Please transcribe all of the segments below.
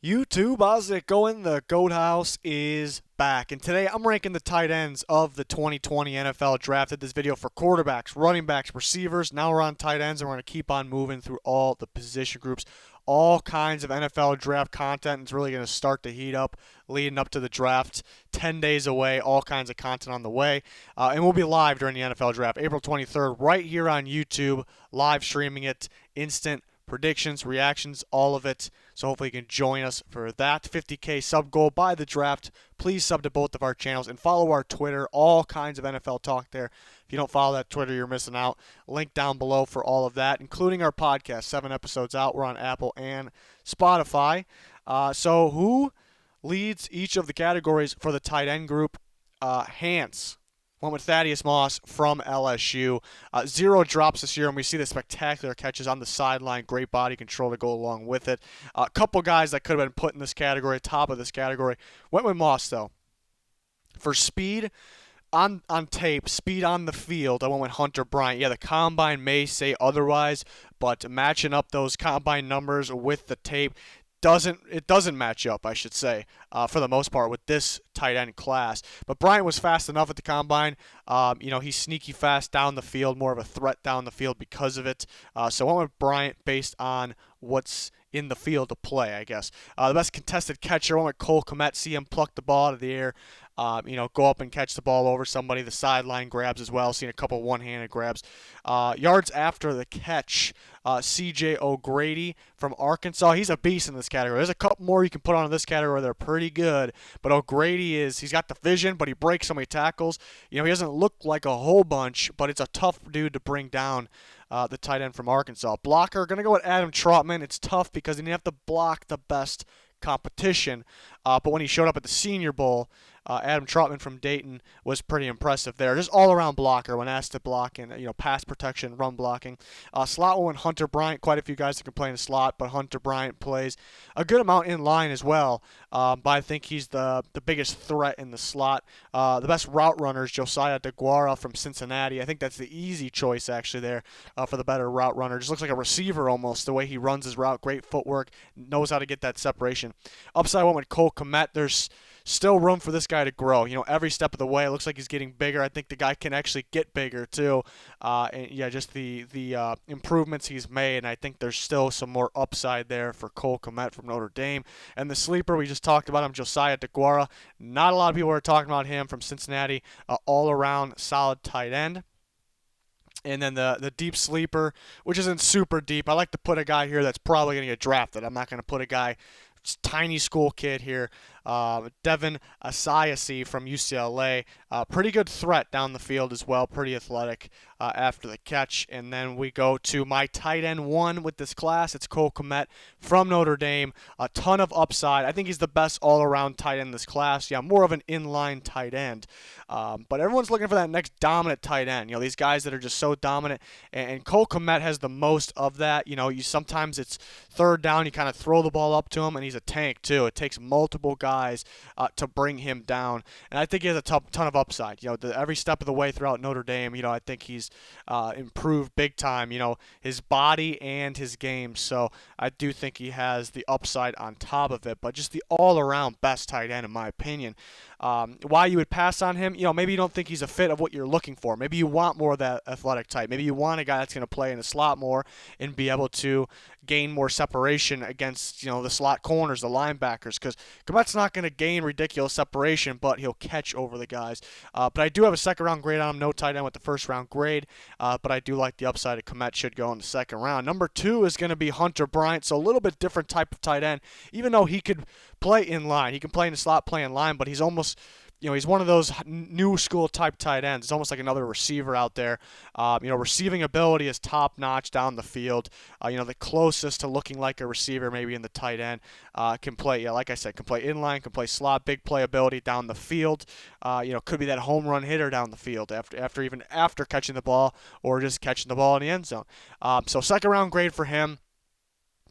YouTube, how's it going? The Goat House is back. And today I'm ranking the tight ends of the 2020 NFL Draft. Did this video for quarterbacks, running backs, receivers. Now we're on tight ends, and we're going to keep on moving through all the position groups. All kinds of NFL draft content. It's really going to start to heat up leading up to the draft. 10 days away, all kinds of content on the way. And we'll be live during the NFL Draft, April 23rd, right here on YouTube, live streaming it, instant predictions, reactions, all of it. So hopefully you can join us for that 50K sub goal by the draft. Please sub to both of our channels and follow our Twitter. All kinds of NFL talk there. If you don't follow that Twitter, you're missing out. Link down below for all of that, including our podcast. 7 episodes out. We're on Apple and Spotify. So who leads each of the categories for the tight end group? Hans. Went with Thaddeus Moss from LSU. 0 drops this year, and we see the spectacular catches on the sideline. Great body control to go along with it. A couple guys that could have been put in this category, top of this category. Went with Moss, though. For speed on tape, speed on the field, I went with Hunter Bryant. Yeah, the combine may say otherwise, but matching up those combine numbers with the tape, doesn't match up, I should say, for the most part with this tight end class. But Bryant was fast enough at the combine. He's sneaky fast down the field, more of a threat down the field because of it. So I went with Bryant based on what's in the field to play, I guess. The best contested catcher, I went with Cole Kmet. See him pluck the ball out of the air. Go up and catch the ball over somebody. The sideline grabs as well. Seen a couple one-handed grabs. Yards after the catch, C.J. O'Grady from Arkansas. He's a beast in this category. There's a couple more you can put on in this category that are pretty good, but O'Grady he's got the vision, but he breaks so many tackles. He doesn't look like a whole bunch, but it's a tough dude to bring down. The tight end from Arkansas. Blocker, going to go with Adam Trautman. It's tough because he didn't have to block the best competition. But when he showed up at the Senior Bowl, Adam Trautman from Dayton was pretty impressive there. Just all-around blocker when asked to block and pass protection, run blocking. Slot one, Hunter Bryant. Quite a few guys that can play in the slot, but Hunter Bryant plays a good amount in line as well. But I think he's the biggest threat in the slot. The best route runner is Josiah DeGuara from Cincinnati. I think that's the easy choice actually there for the better route runner. Just looks like a receiver almost the way he runs his route. Great footwork, knows how to get that separation. Upside one with Cole Kmet. There's still room for this guy to grow. Every step of the way, it looks like he's getting bigger. I think the guy can actually get bigger too. Just the improvements he's made, and I think there's still some more upside there for Cole Kmet from Notre Dame. And the sleeper, we just talked about him, Josiah DeGuara. Not a lot of people are talking about him from Cincinnati. All-around solid tight end. And then the deep sleeper, which isn't super deep. I like to put a guy here that's probably going to get drafted. I'm not going to put a guy, tiny school kid here, Devin Asiasi from UCLA. Pretty good threat down the field as well. Pretty athletic after the catch. And then we go to my tight end one with this class. It's Cole Kmet from Notre Dame. A ton of upside. I think he's the best all-around tight end in this class. Yeah, more of an inline tight end. But everyone's looking for that next dominant tight end. These guys that are just so dominant. And Cole Kmet has the most of that. Sometimes it's third down. You kind of throw the ball up to him, and he's a tank too. It takes multiple guys to bring him down, and I think he has a ton of upside. Every step of the way throughout Notre Dame, I think he's improved big time. His body and his game. So I do think he has the upside on top of it, but just the all-around best tight end in my opinion. Why you would pass on him? Maybe you don't think he's a fit of what you're looking for. Maybe you want more of that athletic type. Maybe you want a guy that's going to play in the slot more and be able to gain more separation against the slot corners, the linebackers, because Kmet's not going to gain ridiculous separation, but he'll catch over the guys. But I do have a second-round grade on him. No tight end with the first-round grade, but I do like the upside of Kmet should go in the second round. Number 2 is going to be Hunter Bryant, so a little bit different type of tight end, even though he could play in line. He can play in the slot, play in line, but he's almost he's one of those new school type tight ends. It's almost like another receiver out there. Receiving ability is top notch down the field. The closest to looking like a receiver maybe in the tight end. Can play, like I said, can play inline, can play slot, big playability down the field. Could be that home run hitter down the field after catching the ball or just catching the ball in the end zone. So second round grade for him.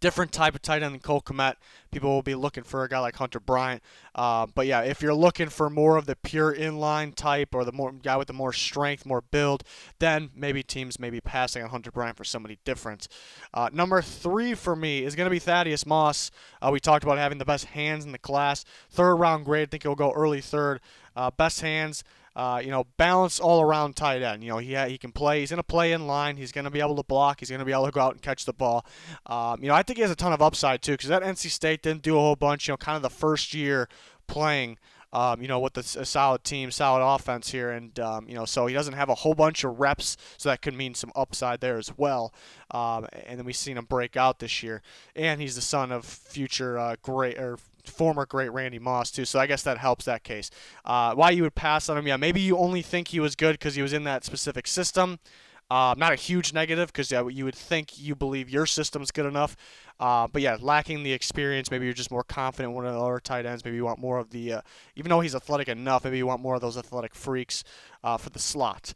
different type of tight end than Cole Kmet. People will be looking for a guy like Hunter Bryant. But yeah, if you're looking for more of the pure inline type or the more guy with the more strength, more build, then maybe teams may be passing on Hunter Bryant for somebody different. Number 3 for me is going to be Thaddeus Moss. We talked about having the best hands in the class. 3rd round grade. I think he'll go early 3rd. Best hands. Balanced all-around tight end. He can play. He's going to play in line. He's going to be able to block. He's going to be able to go out and catch the ball. I think he has a ton of upside too, because that NC State didn't do a whole bunch. Kind of the first year playing. With a solid team, solid offense here, and so he doesn't have a whole bunch of reps, so that could mean some upside there as well. And then we've seen him break out this year, and he's the son of future former great Randy Moss too, so I guess that helps that case. Why you would pass on him? Yeah, maybe you only think he was good because he was in that specific system. Not a huge negative because you would think you believe your system's good enough. But yeah, lacking the experience, maybe you're just more confident in one of the other tight ends. Maybe you want more of the, even though he's athletic enough, maybe you want more of those athletic freaks for the slot.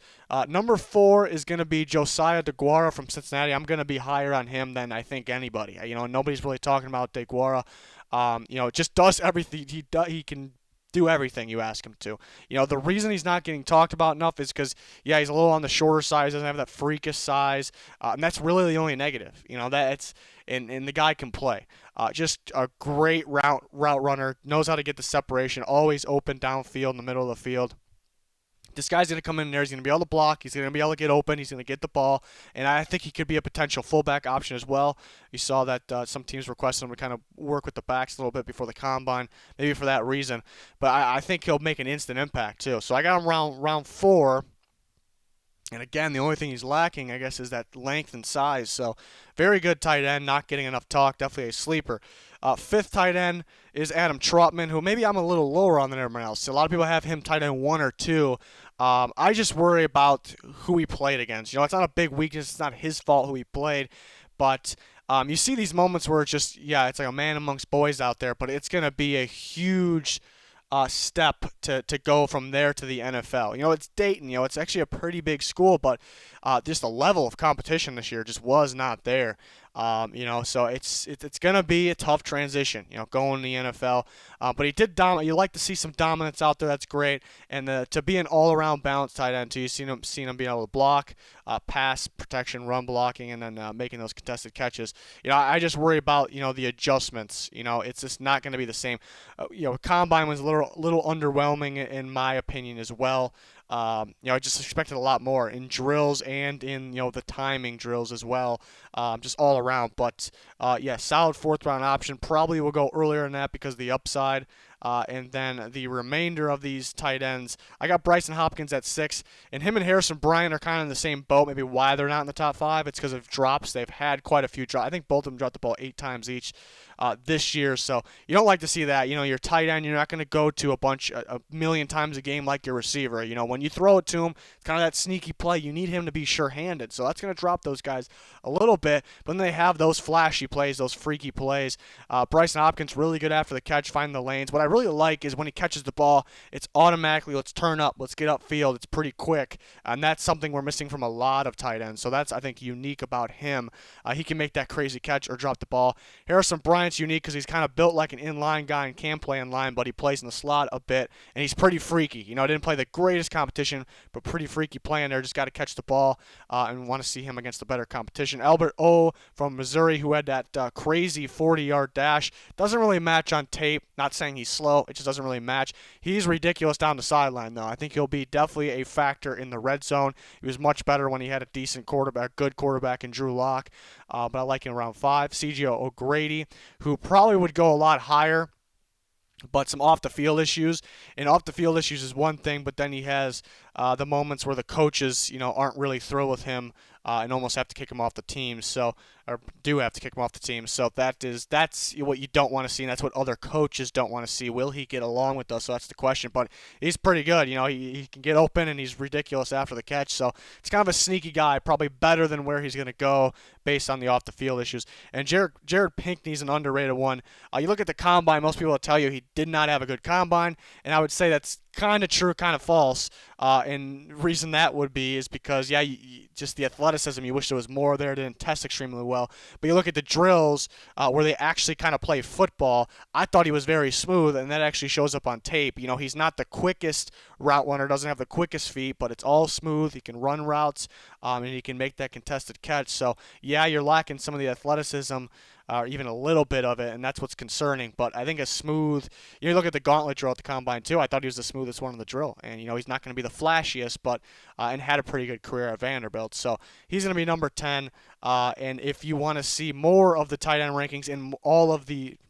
Number 4 is going to be Josiah DeGuara from Cincinnati. I'm going to be higher on him than I think anybody. Nobody's really talking about DeGuara. Just does everything. He can do everything you ask him to. The reason he's not getting talked about enough is because, yeah, he's a little on the shorter side. He doesn't have that freakish size. And that's really the only negative. And the guy can play. Just a great route runner, knows how to get the separation, always open downfield in the middle of the field. This guy's going to come in there. He's going to be able to block. He's going to be able to get open. He's going to get the ball. And I think he could be a potential fullback option as well. You saw that some teams requested him to kind of work with the backs a little bit before the combine, maybe for that reason. But I think he'll make an instant impact too. So I got him round 4. And again, the only thing he's lacking, I guess, is that length and size. So very good tight end, not getting enough talk, definitely a sleeper. 5th tight end is Adam Trautman, who maybe I'm a little lower on than everyone else. So a lot of people have him tight end 1 or 2. I just worry about who he played against. It's not a big weakness. It's not his fault who he played. But you see these moments where it's like a man amongst boys out there, but it's going to be a huge step to go from there to the NFL. It's Dayton. It's actually a pretty big school, but just the level of competition this year just was not there. So it's gonna be a tough transition. Going to the NFL. But he did dominate. You like to see some dominance out there. That's great. And to be an all-around balanced tight end too. You've seen him being able to block, pass protection, run blocking, and then making those contested catches. I just worry about the adjustments. It's just not going to be the same. Combine was a little underwhelming in my opinion as well. I just expected a lot more in drills and in the timing drills as well, just all around. But solid 4th round option. Probably will go earlier than that because of the upside. And then the remainder of these tight ends, I got Bryson Hopkins at 6, and him and Harrison Bryant are kind of in the same boat. Maybe why they're not in the top 5, it's because of drops. They've had quite a few drops. I think both of them dropped the ball 8 times each this year, so you don't like to see that. Your tight end, you're not going to go to a million times a game like your receiver. When you throw it to him, it's kind of that sneaky play. You need him to be sure-handed, so that's going to drop those guys a little bit, but then they have those flashy plays, those freaky plays. Bryson Hopkins, really good after the catch, finding the lanes. What I really like is when he catches the ball, it's automatically, let's turn up, let's get upfield. It's pretty quick, and that's something we're missing from a lot of tight ends, so that's, I think, unique about him. He can make that crazy catch or drop the ball. Harrison Bryant's unique because he's kind of built like an inline guy and can play in line, but he plays in the slot a bit, and he's pretty freaky. Didn't play the greatest competition, but pretty freaky playing there. Just got to catch the ball and want to see him against the better competition. Albert O from Missouri, who had that crazy 40-yard dash, doesn't really match on tape. Not saying he's slow, it just doesn't really match. He's ridiculous down the sideline, though. I think he'll be definitely a factor in the red zone. He was much better when he had a decent quarterback, good quarterback in Drew Lock. But I like him around 5. C.J. O'Grady, who probably would go a lot higher, but some off-the-field issues. And off-the-field issues is one thing, but then he has the moments where the coaches, aren't really thrilled with him and almost have to kick him off the team. So, or do have to kick him off the team. So that's what you don't want to see, and that's what other coaches don't want to see. Will he get along with us? So that's the question. But he's pretty good. He can get open, and he's ridiculous after the catch. So it's kind of a sneaky guy, probably better than where he's going to go, based on the off-the-field issues. And Jared Pinkney's an underrated one. You look at the combine, most people will tell you he did not have a good combine, and I would say that's kind of true, kind of false. And the reason that would be is because, yeah, just the athleticism, you wish there was more there. Didn't test extremely well. But you look at the drills where they actually kind of play football, I thought he was very smooth, and that actually shows up on tape. You know, he's not the quickest route runner, doesn't have the quickest feet, but it's all smooth. He can run routes, and he can make that contested catch. So, yeah, you're lacking some of the athleticism, or even a little bit of it, and that's what's concerning. But I think a smooth, you look at the gauntlet drill at the combine too. I thought he was the smoothest one in the drill, and he's not going to be the flashiest, but and had a pretty good career at Vanderbilt. So he's going to be number 10. And if you want to see more of the tight end rankings in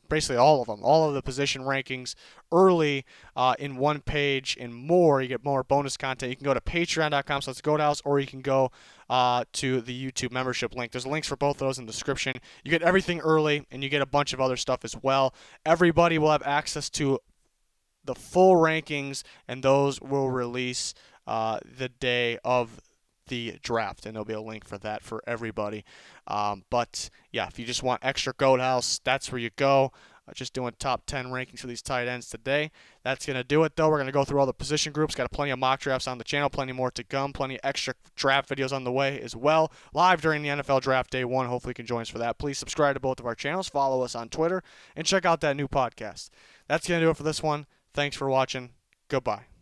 basically all of them, all of the position rankings early in one page and more, you get more bonus content. You can go to patreon.com/GoatHouse, or you can go to the YouTube membership link. There's links for both of those in the description. You get everything early, and you get a bunch of other stuff as well. Everybody will have access to the full rankings, and those will release the day of the draft, and there'll be a link for that for everybody. But yeah, if you just want extra Goat House, that's where you go. Just doing top 10 rankings for these tight ends today. That's going to do it, though. We're going to go through all the position groups. Got plenty of mock drafts on the channel, plenty more to come, plenty of extra draft videos on the way as well. Live during the NFL Draft Day 1. Hopefully you can join us for that. Please subscribe to both of our channels, follow us on Twitter, and check out that new podcast. That's going to do it for this one. Thanks for watching. Goodbye.